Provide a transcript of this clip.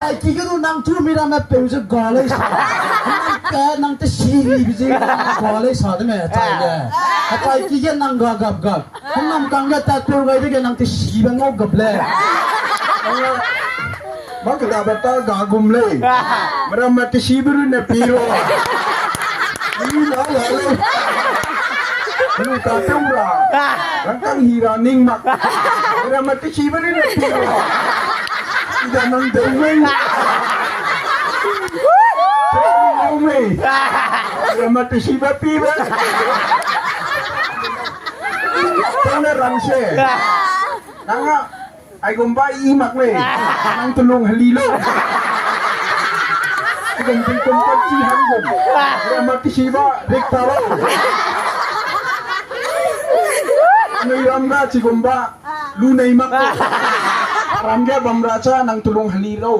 Kiki tu nang tu mira me peuse gale sa. Nang ka nang te siri biji gale sa de me tai de. Apai kiki nang ga gap gap. Nang kangga ta tu ga de nang te si bang ngop gap le. Mak da bata ga gum le. Mara mat si biru ne piro. Ni la la le. Ni ta tumra. Rangkang hira ning mak. Mara mat si biru ne piro. Jangan dengar. Umi. Selamat si bapi ba. Tana rangse. Nanga ay gumba imak le. Nang tulong halilo. Ikan tingkong panci hanggum. Selamat si ba rektawa. Ngayon nga si gumba lunay mak. Ramga bamraca nang tulong haliraw.